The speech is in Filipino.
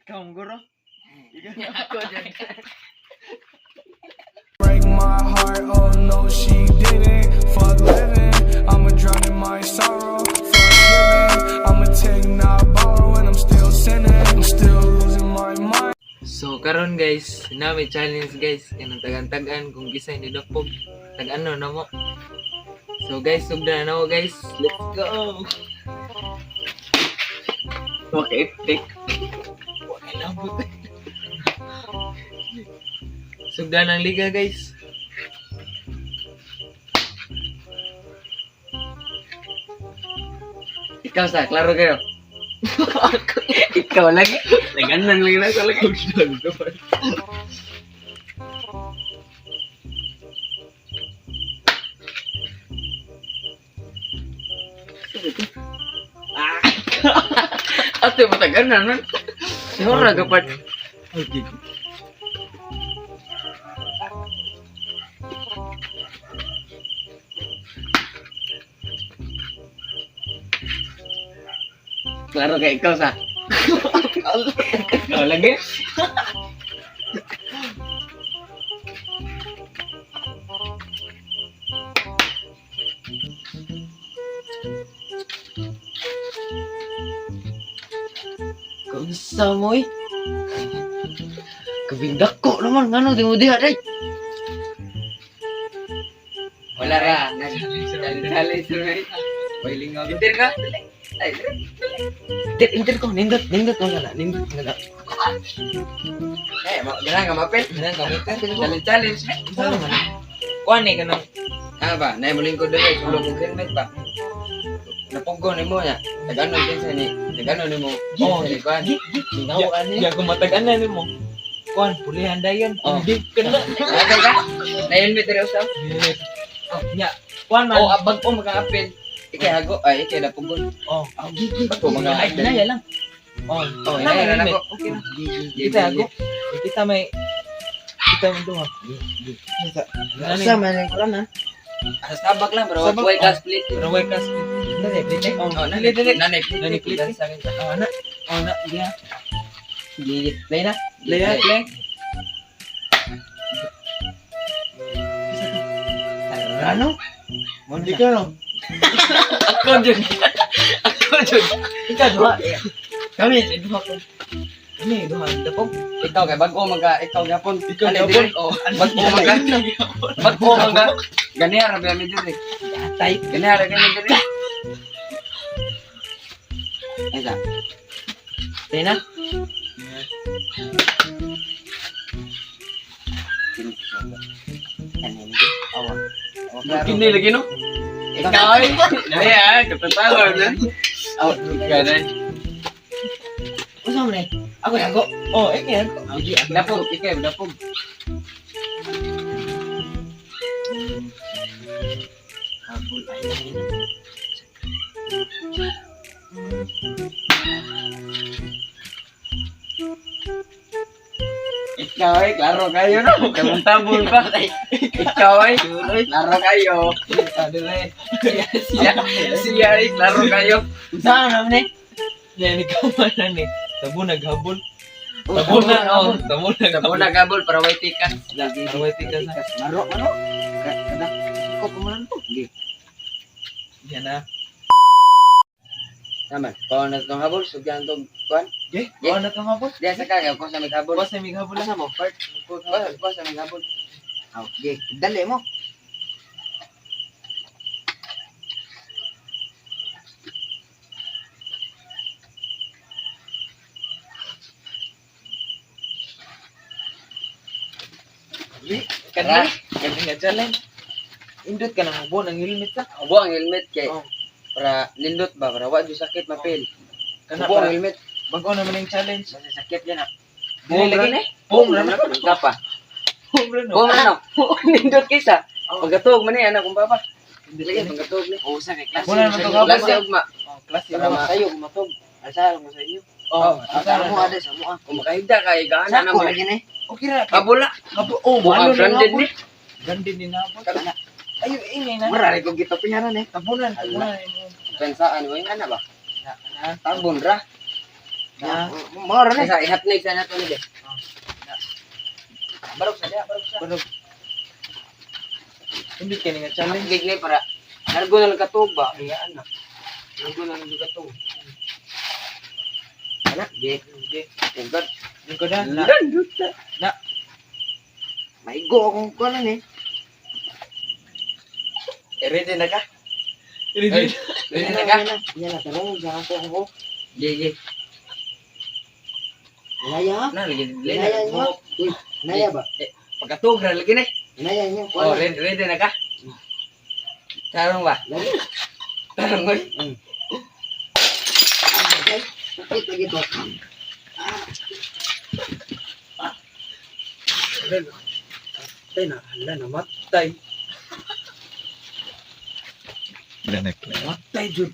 Ikaw ang guro. Ako dyan. Break my heart, oh no she didn't. Fuck living, I'ma drown in my sorrow. Fuck giving, I'ma take not borrow. And I'm still sinning, I'm still losing my mind. So karon guys, nami challenge guys. Kanang tagan-tagan kung gisay ni Dapog. Tag-ano na mo. So guys, sugda na ako guys. Let's go. Okay, pick. Okay lang po. Sugda ng liga guys. Ikaw sa, klaro kayo. Ikaw lagi. Naganan lang na ako lagi. Ate mo taganan man. Siguro na kapat. Okay. Klaro kay ikaw sa. Ikaw lagi. Kaunsa mo eh? Kabindak ko naman, ngano di mo diha day? Wala ra. Nag-challenge na. Wailing ako. Inter ka? Ay, Inter ko, nindot mo na, nindot mo na. ganang ka mapil. Ganang ka, Inter. Challenge. Saan naman? Kuhan eh ka nang, Ah ba, nay muling ko dali, sulong ko helmet ba. Napugo ni mo ya. Tagano din sa ni. Tagano ni mo. Oh, Sa kuan. singaw ka niya. Kung matag-anan mo. Kuhan, pulihan dayon. Oh. Hindi ka na. Okay ka? Na helmet rin usap. Oh, nya. Kuhan man. Oh, abag ko mag-apil. Ikay hago, ay ikay napugo. Oh, gigi. Ba't ko mga Ay, naya lang. Oh, Oh, na naya lang helmet. ako. Okay na. Kita ako. Kita may kita mo duha. Asa man ang kuan ha? Sa stabak lang, pero Sabak, way oh. ka split. Pero way ka split. Dali, plite. Oh, nanay split. Nanay Nanay split. split. Sa akin. Oh, na. Oh, na. Diya. Gigit. Play na? Play, play. Ano? Hindi ka no. Ako dyan. Ako dyan. Ikaw duha. Kami, duha ko. Kami duha. Dapog. Ikaw kay bago ikaw gapon. Ikaw Ano, gapon? dili? Oh, bago maga. Ganyan ra mi diri. Tay. Ganyan ra kami diri. Esa. Tay na. Awa. Kini lagi no. Ikaw ay. Ay, katatawa na. Aw, ganay. Usa man eh. Ako yago. Oh, ikaw yago. Dapog, ikay dapog. Habol ay. Ikaw ay klaro kayo no. Kamuntabol pa. Ikaw ay klaro kayo. Adere. Siya ay klaro kayo. Saan naman eh? Yan ikaw man eh. Tabo naghabol. Tabo na oh. Tabo Tabo na. na gabol para way tikas. Way tikas na. Maro. Kada ko kumulan po. Yan na. Naman, kung na itong habol, sugyan itong kuhan. Eh, oh na tong habol. Diyan sa kanya, kung sa may habol. Boss may habol Asa mo, part? Kung sa may habol. Aw, okay, dali mo. Kana. Yan nga challenge. Indot ka na mo ng helmet sa. Ubo ang helmet kay Oh. para lindot ba, para wala sakit mapil. Kana Ubo ang para helmet. bago naman yung challenge. Basta sakit yan ah. Dili lagi na. Boom na na. Ka pa. Boom na no. Boom na no. Lindot kisa. Oh. Pagkatog man yan, anak kong papa. Dili pagkatog ni. Oh, sa kay klase. Wala naman itong habol. Klase ugma. Oh, klase Para ugma. masayo, matog. Asa mo sa inyo. Oh, asa mo ade sa mo. Kung makahigda kay gaana na mo. Okay na. Kabula. Oh, malo na branded habol. ni. Branded ni na habol. Kana. Ayo, ingay na. Marari kong gitapihanan eh. Tabunan. Pensaan mo yung ana ba? Tabon ra. Moro na. Sa ihapnig sa nato ni. Barok sa dia, barok sa. Pero hindi ka nga challenge. Challenge gig para nargo na lang katog ba? Iyaan na. Nargo na lang katog. Anak, gig. Tungkol. Hindi ko na. Na. Maigo akong kuno ni. Ready na ka? Ready na ka? Yan na, tarong. Diyan ako. Gig. Naya? Na lagi Naya lena. nyo? Uy, naya ba? Pagkatog ra lagi ni. Naya nyo? Oh, ready na ka? Tarong ba? Lagi. Tarong oy. Okay. Sakit lagi to. Matay na. Hala na matay. Lanak. Matay jud.